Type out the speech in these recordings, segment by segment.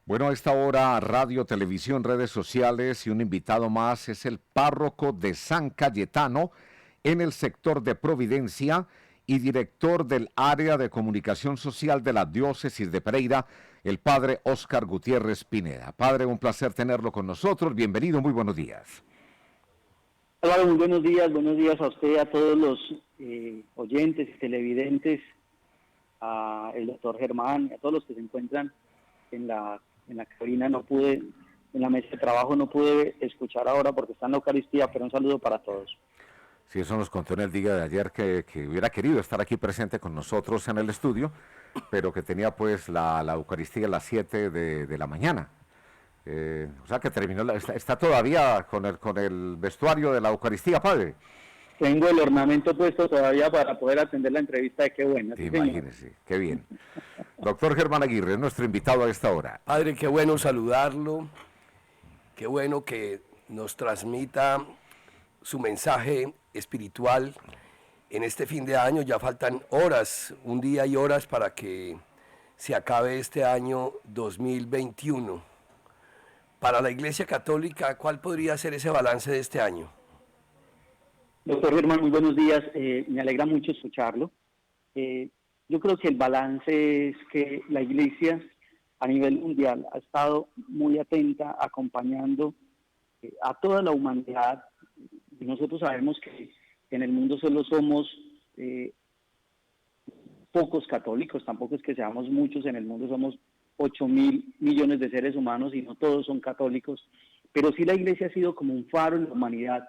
Bueno, a esta hora, radio, televisión, redes sociales y un invitado más es el párroco de San Cayetano en el sector de Providencia y director del área de comunicación social de la diócesis de Pereira, el padre Óscar Gutiérrez Pineda. Padre, un placer tenerlo con nosotros. Bienvenido, muy buenos días. Álvaro, muy buenos días a usted, a todos los oyentes y televidentes, a el doctor Germán, a todos los que se encuentran en la cabina. En la mesa de trabajo no pude escuchar ahora porque está en la Eucaristía, pero un saludo para todos. Sí, eso nos contó en el día de ayer que hubiera querido estar aquí presente con nosotros en el estudio, pero que tenía pues la Eucaristía a las 7 de la mañana. O sea que terminó, está todavía con el vestuario de la Eucaristía, padre. Tengo el ornamento puesto todavía para poder atender la entrevista de Qué Buena. Sí, Imagínese, qué bien. Doctor Germán Aguirre, nuestro invitado a esta hora. Padre, qué bueno saludarlo, qué bueno que nos transmita su mensaje espiritual en este fin de año. Ya faltan horas, un día y horas para que se acabe este año 2021. Para la Iglesia Católica, ¿cuál podría ser ese balance de este año? Doctor Germán, muy buenos días. Me alegra mucho escucharlo. Yo creo que el balance es que la Iglesia a nivel mundial ha estado muy atenta, acompañando a toda la humanidad. Y nosotros sabemos que en el mundo solo somos pocos católicos, tampoco es que seamos muchos, en el mundo somos 8.000 millones de seres humanos y no todos son católicos, pero sí la Iglesia ha sido como un faro en la humanidad,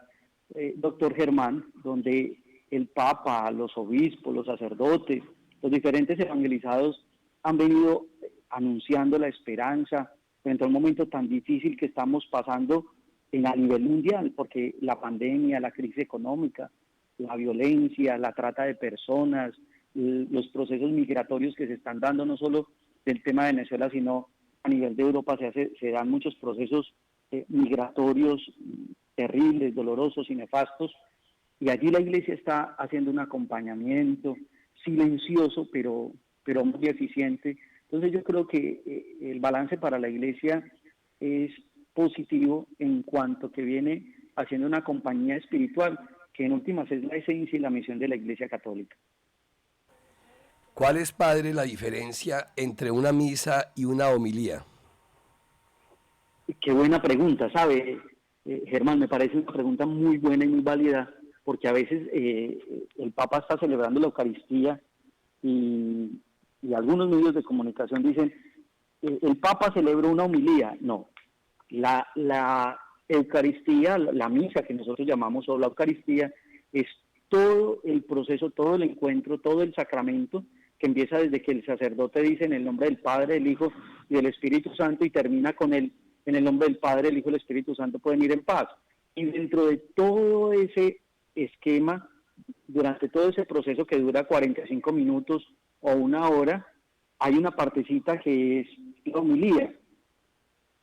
doctor Germán, donde el Papa, los obispos, los sacerdotes, los diferentes evangelizados han venido anunciando la esperanza frente a un momento tan difícil que estamos pasando a nivel mundial, porque la pandemia, la crisis económica, la violencia, la trata de personas, los procesos migratorios que se están dando no solo del tema de Venezuela, sino a nivel de Europa se dan muchos procesos migratorios terribles, dolorosos y nefastos, y allí la Iglesia está haciendo un acompañamiento silencioso, pero muy eficiente. Entonces yo creo que el balance para la Iglesia es positivo en cuanto que viene haciendo una compañía espiritual, que en últimas es la esencia y la misión de la Iglesia Católica. ¿Cuál es, padre, la diferencia entre una misa y una homilía? Qué buena pregunta, ¿sabe? Germán, me parece una pregunta muy buena y muy válida, porque a veces el Papa está celebrando la Eucaristía y algunos medios de comunicación dicen, el Papa celebró una homilía. No, la Eucaristía, la misa que nosotros llamamos o la Eucaristía, es todo el proceso, todo el encuentro, todo el sacramento que empieza desde que el sacerdote dice en el nombre del Padre, del Hijo y del Espíritu Santo y termina con en el nombre del Padre, del Hijo y del Espíritu Santo, pueden ir en paz. Y dentro de todo ese esquema, durante todo ese proceso que dura 45 minutos o una hora, hay una partecita que es la homilía,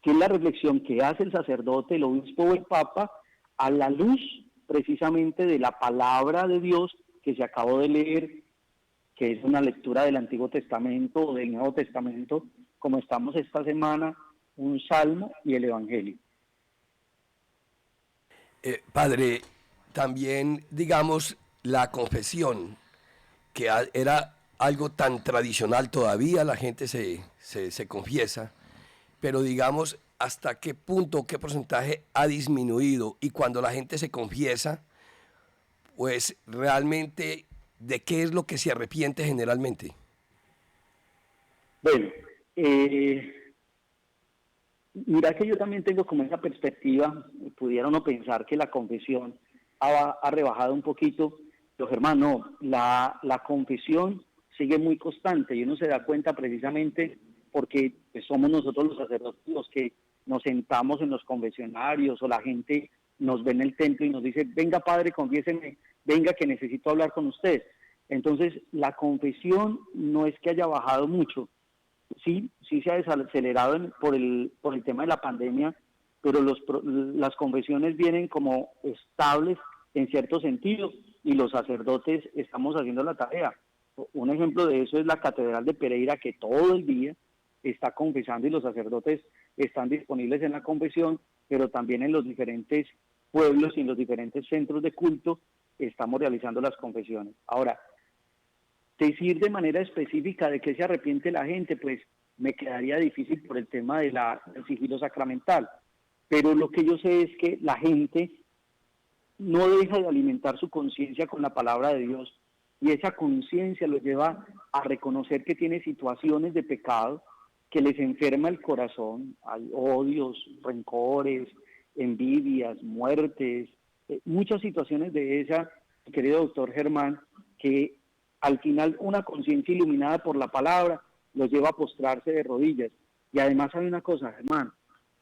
que es la reflexión que hace el sacerdote, el obispo o el papa, a la luz precisamente de la palabra de Dios que se acabó de leer, que es una lectura del Antiguo Testamento o del Nuevo Testamento, como estamos esta semana, un salmo y el Evangelio. Padre, también, digamos, la confesión, que era algo tan tradicional todavía, la gente se confiesa, pero digamos, ¿hasta qué punto, qué porcentaje ha disminuido? Y cuando la gente se confiesa, pues realmente, ¿de qué es lo que se arrepiente generalmente? Bueno, mira que yo también tengo como esa perspectiva, pudiera uno pensar que la confesión ha rebajado un poquito, pero Germán, no, la confesión sigue muy constante y uno se da cuenta precisamente porque pues, somos nosotros los sacerdotes los que nos sentamos en los confesionarios o la gente nos ve en el templo y nos dice, venga padre, confiéseme, venga que necesito hablar con usted. Entonces, la confesión no es que haya bajado mucho, sí se ha desacelerado por el tema de la pandemia, pero las confesiones vienen como estables en cierto sentido y los sacerdotes estamos haciendo la tarea. Un ejemplo de eso es la Catedral de Pereira, que todo el día está confesando y los sacerdotes están disponibles en la confesión, pero también en los diferentes pueblos y en los diferentes centros de culto estamos realizando las confesiones. Ahora, decir de manera específica de qué se arrepiente la gente, pues me quedaría difícil por el tema del sigilo sacramental. Pero lo que yo sé es que la gente no deja de alimentar su conciencia con la palabra de Dios, y esa conciencia lo lleva a reconocer que tiene situaciones de pecado que les enferma el corazón. Hay odios, rencores, envidias, muertes, muchas situaciones de esa, querido doctor Germán, que al final una conciencia iluminada por la palabra los lleva a postrarse de rodillas. Y además hay una cosa, Germán,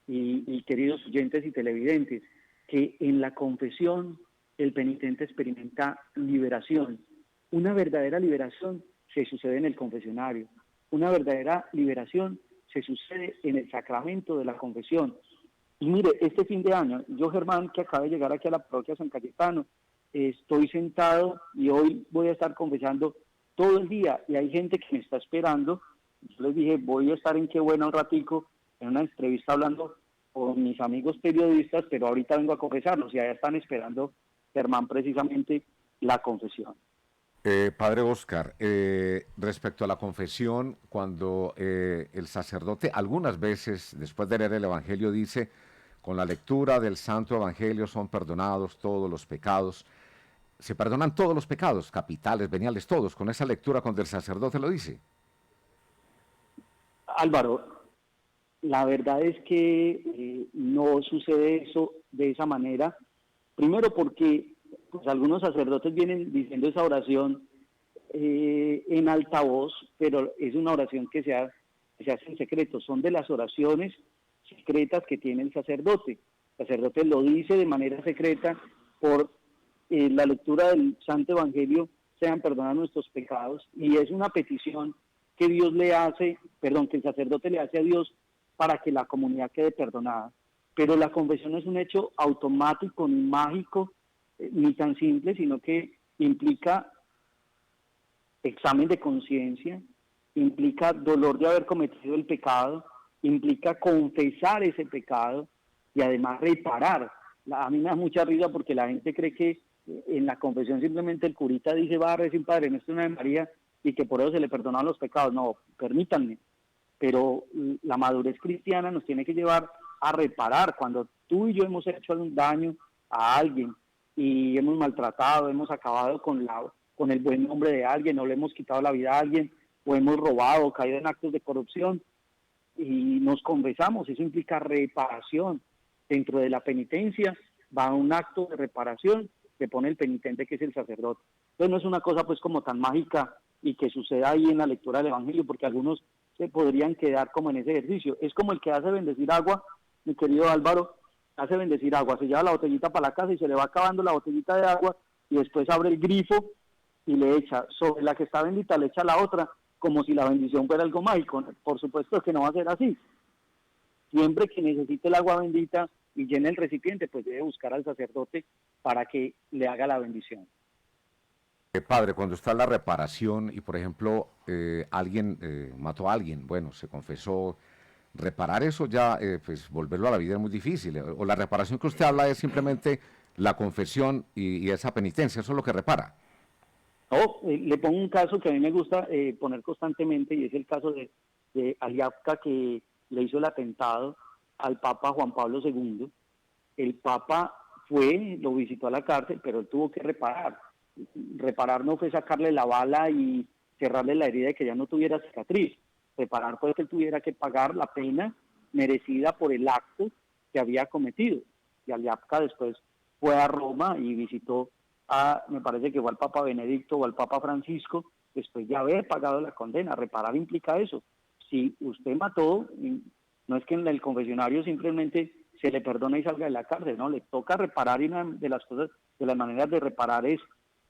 y queridos oyentes y televidentes, que en la confesión el penitente experimenta liberación. Una verdadera liberación se sucede en el confesionario. Una verdadera liberación se sucede en el sacramento de la confesión. Y mire, este fin de año, yo, Germán, que acabo de llegar aquí a la parroquia San Cayetano, estoy sentado y hoy voy a estar confesando todo el día, y hay gente que me está esperando. Yo les dije, voy a estar en Qué Buena un ratico, en una entrevista hablando con mis amigos periodistas, pero ahorita vengo a confesarlos y allá están esperando, Germán, precisamente la confesión. Padre Oscar, respecto a la confesión, cuando el sacerdote algunas veces, después de leer el Evangelio, dice, con la lectura del Santo Evangelio son perdonados todos los pecados, se perdonan todos los pecados, capitales, veniales, todos, con esa lectura cuando el sacerdote lo dice. Álvaro, la verdad es que no sucede eso de esa manera. Primero porque pues, algunos sacerdotes vienen diciendo esa oración en altavoz, pero es una oración que se hace en secreto. Son de las oraciones secretas que tiene el sacerdote. El sacerdote lo dice de manera secreta por la lectura del Santo Evangelio, sean perdonados nuestros pecados, y es una petición que Dios le hace, perdón, que el sacerdote le hace a Dios para que la comunidad quede perdonada. Pero la confesión no es un hecho automático ni mágico, ni tan simple, sino que implica examen de conciencia, implica dolor de haber cometido el pecado, implica confesar ese pecado y además reparar. A mí me da mucha risa porque la gente cree que en la confesión simplemente el curita dice, va a rezar Padre Nuestro, una Ave María, y que por eso se le perdonan los pecados. No, permítanme, pero la madurez cristiana nos tiene que llevar a reparar. Cuando tú y yo hemos hecho algún daño a alguien y hemos maltratado, hemos acabado con el buen nombre de alguien, o le hemos quitado la vida a alguien, o hemos robado, caído en actos de corrupción, y nos confesamos, eso implica reparación. Dentro de la penitencia va un acto de reparación que pone el penitente, que es el sacerdote. Entonces no es una cosa pues como tan mágica y que suceda ahí en la lectura del Evangelio, porque algunos se podrían quedar como en ese ejercicio. Es como el que hace bendecir agua, mi querido Álvaro, hace bendecir agua, se lleva la botellita para la casa y se le va acabando la botellita de agua, y después abre el grifo y le echa, sobre la que está bendita le echa la otra, como si la bendición fuera algo mágico. Por supuesto que no va a ser así. Siempre que necesite el agua bendita y llene el recipiente, pues debe buscar al sacerdote para que le haga la bendición. Padre, cuando está la reparación y, por ejemplo, alguien mató a alguien, bueno, se confesó, reparar eso ya, pues volverlo a la vida es muy difícil. O la reparación que usted habla es simplemente la confesión y esa penitencia, eso es lo que repara. Le pongo un caso que a mí me gusta poner constantemente, y es el caso de Aliapka, que le hizo el atentado al Papa Juan Pablo II. El Papa lo visitó a la cárcel, pero él tuvo que reparar. Reparar no fue sacarle la bala y cerrarle la herida de que ya no tuviera cicatriz. Reparar fue que él tuviera que pagar la pena merecida por el acto que había cometido. Y Aliapka después fue a Roma y visitó me parece que fue al Papa Benedicto o al Papa Francisco, después de haber pagado la condena. Reparar implica eso. Si usted mató, no es que en el confesionario simplemente se le perdona y salga de la cárcel, no, le toca reparar, y una de las cosas, de las maneras de reparar es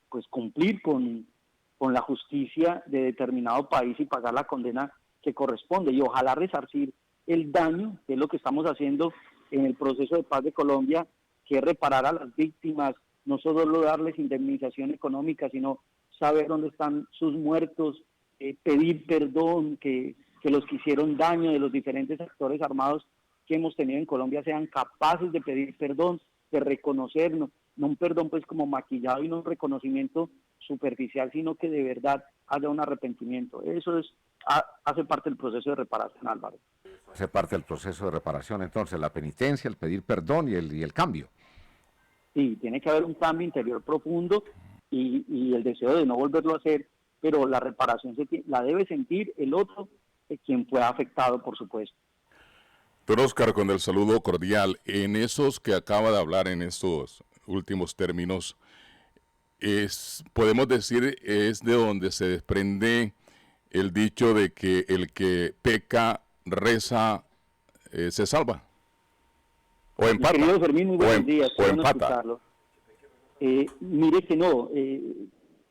pues cumplir con la justicia de determinado país y pagar la condena que corresponde, y ojalá resarcir el daño, que es lo que estamos haciendo en el proceso de paz de Colombia, que es reparar a las víctimas, no solo darles indemnización económica, sino saber dónde están sus muertos, pedir perdón, que que los que hicieron daño, de los diferentes actores armados que hemos tenido en Colombia, sean capaces de pedir perdón, de reconocernos, no un perdón pues como maquillado y no un reconocimiento superficial, sino que de verdad haya un arrepentimiento. Eso hace parte del proceso de reparación, Álvaro. Hace parte del proceso de reparación, entonces, la penitencia, el pedir perdón y el cambio. Sí, tiene que haber un cambio interior profundo y el deseo de no volverlo a hacer, pero la reparación la debe sentir el otro, quien fue afectado, por supuesto. Don Oscar, con el saludo cordial, en esos que acaba de hablar en estos últimos términos, podemos decir, es de donde se desprende el dicho de que el que peca, reza, se salva. O empata. Querido Fermín, muy buenos días. O empata. Mire que no,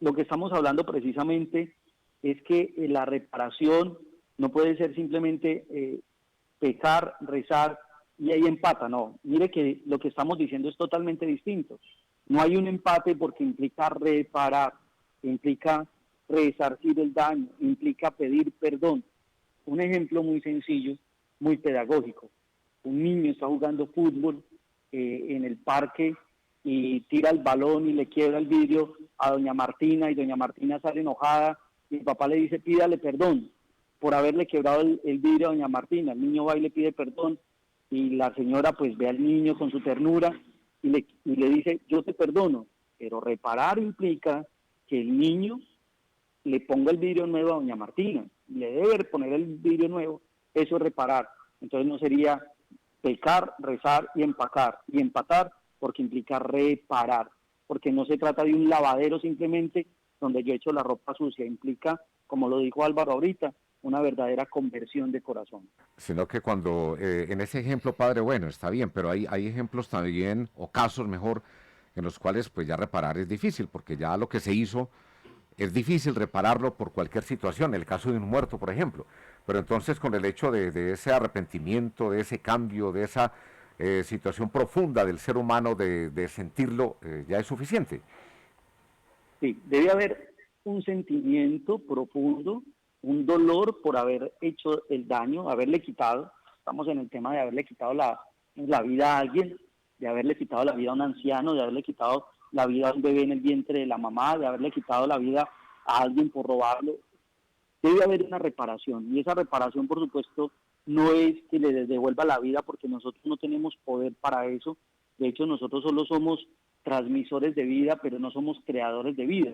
lo que estamos hablando precisamente es que la reparación no puede ser simplemente pecar, rezar y ahí empata, no. Mire que lo que estamos diciendo es totalmente distinto. No hay un empate porque implica reparar, implica resarcir el daño, implica pedir perdón. Un ejemplo muy sencillo, muy pedagógico. Un niño está jugando fútbol en el parque y tira el balón y le quiebra el vidrio a doña Martina y doña Martina sale enojada y el papá le dice pídale perdón por haberle quebrado el vidrio a doña Martina. El niño va y le pide perdón y la señora pues ve al niño con su ternura y le dice yo te perdono, pero reparar implica que el niño le ponga el vidrio nuevo a doña Martina, le debe poner el vidrio nuevo, eso es reparar. Entonces no sería pecar, rezar y empatar, porque implica reparar, porque no se trata de un lavadero simplemente donde yo echo la ropa sucia, implica, como lo dijo Álvaro ahorita, una verdadera conversión de corazón. Sino que cuando, en ese ejemplo, padre, bueno, está bien, pero hay ejemplos también, o casos mejor, en los cuales pues ya reparar es difícil, porque ya lo que se hizo es difícil repararlo por cualquier situación, el caso de un muerto, por ejemplo. Pero entonces con el hecho de ese arrepentimiento, de ese cambio, de esa situación profunda del ser humano, de sentirlo, ya es suficiente. Sí, debe haber un sentimiento profundo, un dolor por haber hecho el daño, haberle quitado, estamos en el tema de haberle quitado la vida a alguien, de haberle quitado la vida a un anciano, de haberle quitado la vida a un bebé en el vientre de la mamá, de haberle quitado la vida a alguien por robarlo. Debe haber una reparación, y esa reparación, por supuesto, no es que le devuelva la vida, porque nosotros no tenemos poder para eso. De hecho, nosotros solo somos transmisores de vida, pero no somos creadores de vida.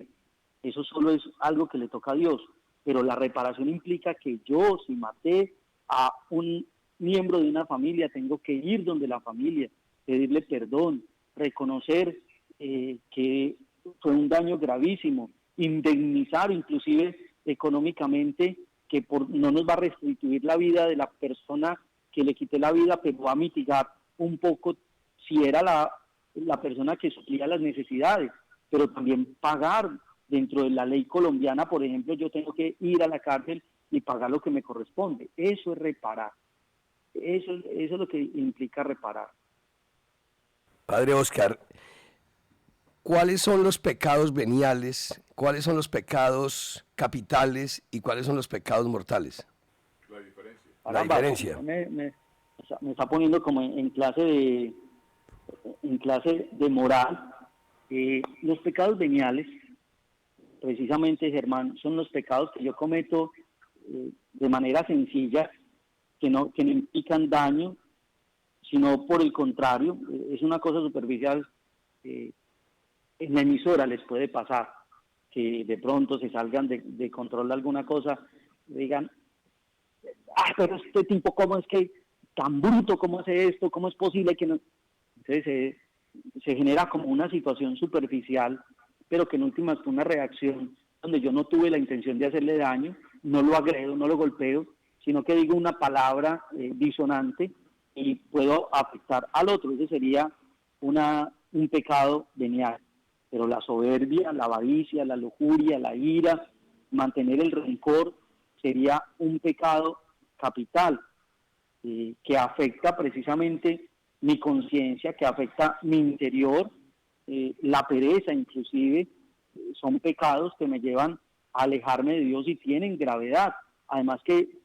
Eso solo es algo que le toca a Dios. Pero la reparación implica que yo, si maté a un miembro de una familia, tengo que ir donde la familia, pedirle perdón, reconocer que fue un daño gravísimo, indemnizar inclusive económicamente, que no nos va a restituir la vida de la persona que le quité la vida, pero va a mitigar un poco si era la persona que suplía las necesidades, pero también pagar dentro de la ley colombiana. Por ejemplo, yo tengo que ir a la cárcel y pagar lo que me corresponde. Eso es reparar. Eso es lo que implica reparar. Padre Oscar, ¿cuáles son los pecados veniales, cuáles son los pecados capitales y cuáles son los pecados mortales? La diferencia. Me está poniendo como en clase de moral. Los pecados veniales, precisamente, Germán, son los pecados que yo cometo de manera sencilla, que no implican daño, sino por el contrario, es una cosa superficial. En la emisora les puede pasar que de pronto se salgan de control de alguna cosa, digan, pero este tipo, ¿cómo es que tan bruto, cómo hace esto, cómo es posible que no? Entonces se genera como una situación superficial, pero que en últimas fue una reacción donde yo no tuve la intención de hacerle daño, no lo agredo, no lo golpeo, sino que digo una palabra disonante y puedo afectar al otro. Ese sería un pecado venial. Pero la soberbia, la avaricia, la lujuria, la ira, mantener el rencor, sería un pecado capital que afecta precisamente mi conciencia, que afecta mi interior. La pereza inclusive, son pecados que me llevan a alejarme de Dios y tienen gravedad. Además que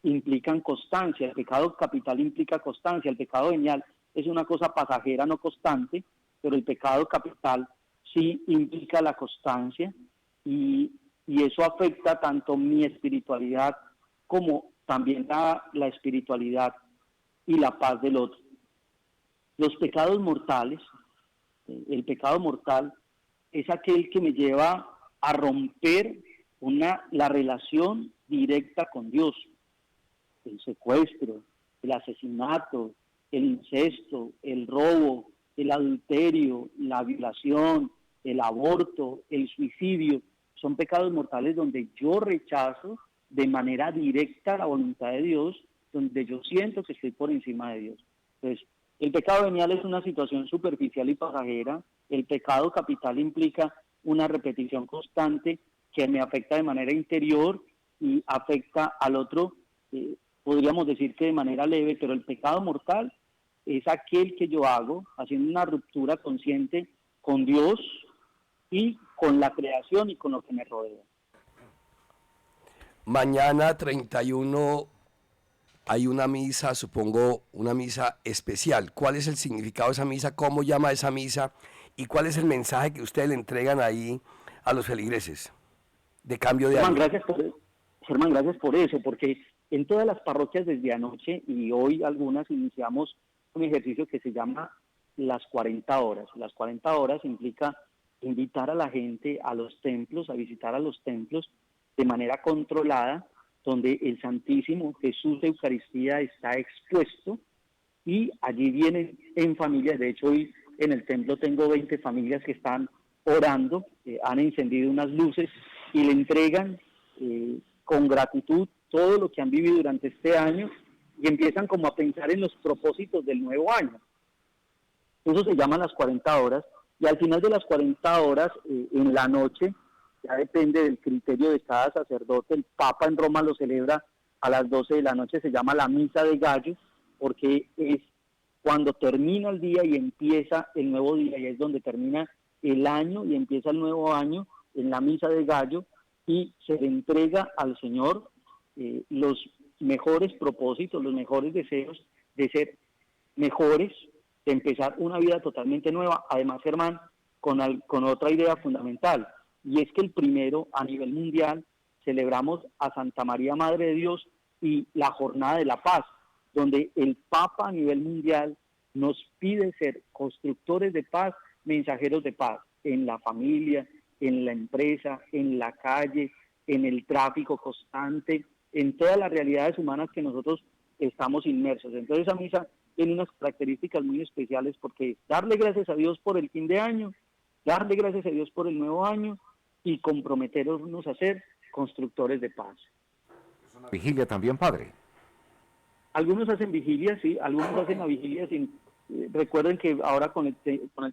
implican constancia, el pecado capital implica constancia, el pecado venial es una cosa pasajera, no constante, pero el pecado capital sí implica la constancia y eso afecta tanto mi espiritualidad como también la espiritualidad y la paz del otro. Los pecados mortales, el pecado mortal es aquel que me lleva a romper la relación directa con Dios. El secuestro, el asesinato, el incesto, el robo, el adulterio, la violación, el aborto, el suicidio, son pecados mortales donde yo rechazo de manera directa la voluntad de Dios, donde yo siento que estoy por encima de Dios. Entonces, el pecado venial es una situación superficial y pasajera, el pecado capital implica una repetición constante que me afecta de manera interior y afecta al otro, podríamos decir que de manera leve, pero el pecado mortal es aquel que yo hago haciendo una ruptura consciente con Dios y con la creación y con lo que me rodea. Mañana 31 hay una misa, supongo, una misa especial. ¿Cuál es el significado de esa misa? ¿Cómo llama esa misa? ¿Y cuál es el mensaje que ustedes le entregan ahí a los feligreses de cambio de año? Germán, gracias por eso, porque en todas las parroquias desde anoche y hoy algunas iniciamos un ejercicio que se llama las 40 horas. Las 40 horas implica invitar a la gente a los templos, a visitar a los templos de manera controlada, donde el Santísimo Jesús de Eucaristía está expuesto y allí vienen en familias. De hecho, hoy en el templo tengo 20 familias que están orando, han encendido unas luces y le entregan con gratitud todo lo que han vivido durante este año y empiezan como a pensar en los propósitos del nuevo año. Eso se llama las 40 horas y al final de las 40 horas, en la noche, ya depende del criterio de cada sacerdote, el Papa en Roma lo celebra a las 12 de la noche, se llama la Misa de Gallo, porque es cuando termina el día y empieza el nuevo día, y es donde termina el año y empieza el nuevo año, en la Misa de Gallo, y se le entrega al Señor los mejores propósitos, los mejores deseos de ser mejores, de empezar una vida totalmente nueva. Además, Germán, con otra idea fundamental, y es que el primero, a nivel mundial, celebramos a Santa María, Madre de Dios, y la Jornada de la Paz, donde el Papa a nivel mundial nos pide ser constructores de paz, mensajeros de paz, en la familia, en la empresa, en la calle, en el tráfico constante, en todas las realidades humanas que nosotros estamos inmersos. Entonces esa misa tiene unas características muy especiales, porque darle gracias a Dios por el fin de año, darle gracias a Dios por el nuevo año y comprometernos a ser constructores de paz. ¿Es una vigilia también, padre? Algunos hacen vigilia, sí, algunos hacen la vigilia sin... recuerden que ahora con el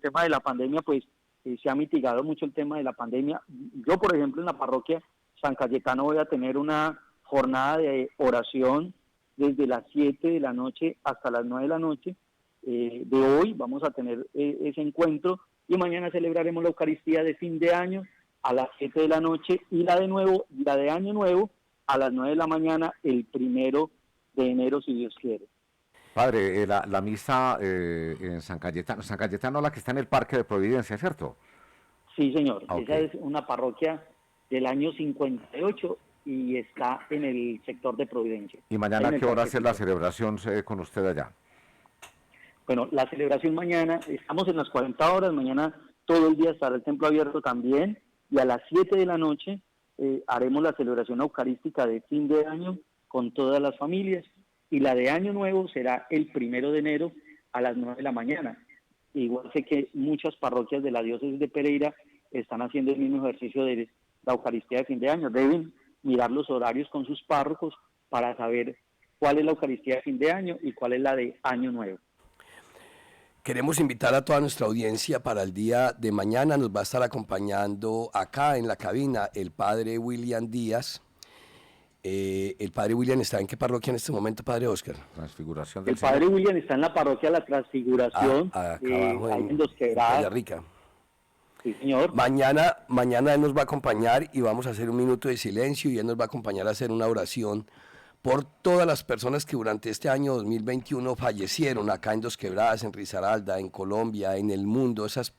tema de la pandemia, pues se ha mitigado mucho el tema de la pandemia. Yo, por ejemplo, en la parroquia San Cayetano voy a tener una jornada de oración desde las 7 de la noche hasta las 9 de la noche. De hoy vamos a tener ese encuentro y mañana celebraremos la Eucaristía de fin de año a las 7 de la noche y la de Año Nuevo a las 9 de la mañana el 1 de enero, si Dios quiere. Padre, la misa en San Cayetano, la que está en el Parque de Providencia, ¿cierto? Sí, señor. Okay. Esa es una parroquia del año 58 y está en el sector de Providencia. ¿Y mañana a qué hora hace la celebración con usted allá? Bueno, la celebración mañana, estamos en las 40 horas, mañana todo el día estará el templo abierto también, y a las 7 de la noche haremos la celebración eucarística de fin de año con todas las familias, y la de Año Nuevo será el 1 de enero a las 9 de la mañana. Igual sé que muchas parroquias de la diócesis de Pereira están haciendo el mismo ejercicio de la Eucaristía de fin de año. Deben mirar los horarios con sus párrocos para saber cuál es la Eucaristía de fin de año y cuál es la de Año Nuevo. Queremos invitar a toda nuestra audiencia para el día de mañana. Nos va a estar acompañando acá en la cabina el padre William Díaz. El padre William está en qué parroquia en este momento, padre Oscar? Transfiguración del El padre Señor. William está en la parroquia de la Transfiguración, acá abajo en Los Quebradas. Rica. Sí, señor. Mañana él nos va a acompañar y vamos a hacer un minuto de silencio y él nos va a acompañar a hacer una oración por todas las personas que durante este año 2021 fallecieron acá en Dos Quebradas, en Risaralda, en Colombia, en el mundo, esos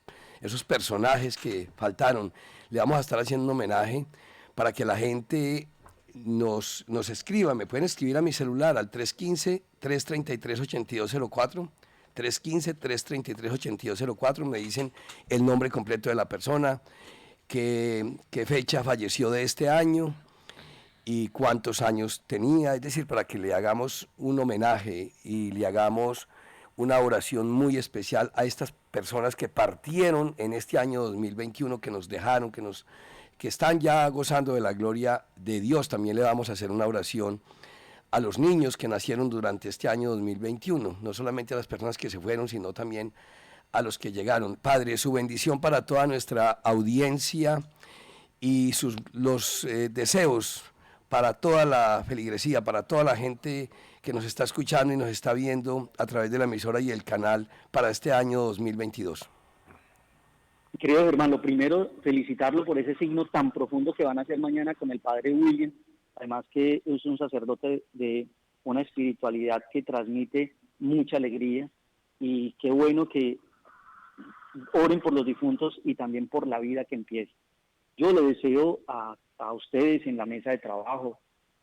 personajes que faltaron. Le vamos a estar haciendo un homenaje para que la gente nos escriba. Me pueden escribir a mi celular al 315-333-8204, 315-333-8204, me dicen el nombre completo de la persona, qué fecha falleció de este año y cuántos años tenía, es decir, para que le hagamos un homenaje y le hagamos una oración muy especial a estas personas que partieron en este año 2021, que nos dejaron, que están ya gozando de la gloria de Dios. También le vamos a hacer una oración a los niños que nacieron durante este año 2021, no solamente a las personas que se fueron, sino también a los que llegaron. Padre, su bendición para toda nuestra audiencia y los deseos para toda la feligresía, para toda la gente que nos está escuchando y nos está viendo a través de la emisora y el canal para este año 2022. Querido Germán, lo primero, felicitarlo por ese signo tan profundo que van a hacer mañana con el padre William, además que es un sacerdote de una espiritualidad que transmite mucha alegría, y qué bueno que oren por los difuntos y también por la vida que empieza. Yo le deseo a ustedes en la mesa de trabajo,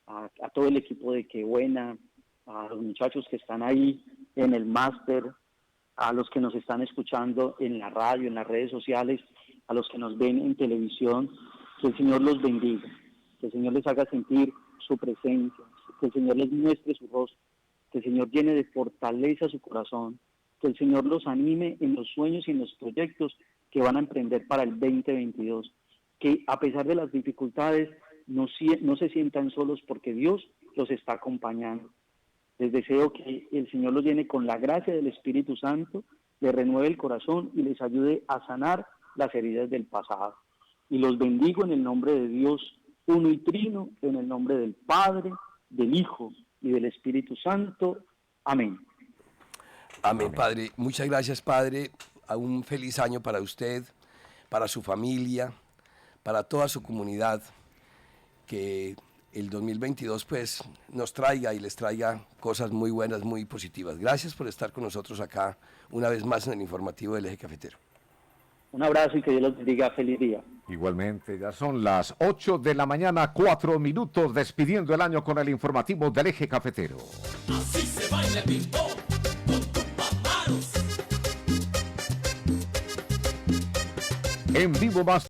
a todo el equipo de Qué Buena, a los muchachos que están ahí en el máster, a los que nos están escuchando en la radio, en las redes sociales, a los que nos ven en televisión, que el Señor los bendiga, que el Señor les haga sentir su presencia, que el Señor les muestre su rostro, que el Señor llene de fortaleza su corazón, que el Señor los anime en los sueños y en los proyectos que van a emprender para el 2022, que a pesar de las dificultades no se sientan solos, porque Dios los está acompañando. Les deseo que el Señor los llene con la gracia del Espíritu Santo, les renueve el corazón y les ayude a sanar las heridas del pasado. Y los bendigo en el nombre de Dios uno y trino, en el nombre del Padre, del Hijo y del Espíritu Santo. Amén. Amén, Padre. Muchas gracias, Padre. Un feliz año para usted, para su familia, para toda su comunidad. Que el 2022 pues nos traiga y les traiga cosas muy buenas, muy positivas. Gracias por estar con nosotros acá una vez más en el informativo del Eje Cafetero. Un abrazo y que Dios los bendiga. Feliz día. Igualmente, ya son las 8 de la mañana, 4 minutos, despidiendo el año con el informativo del Eje Cafetero. Así se baila ping-pong con tus paparos. En vivo más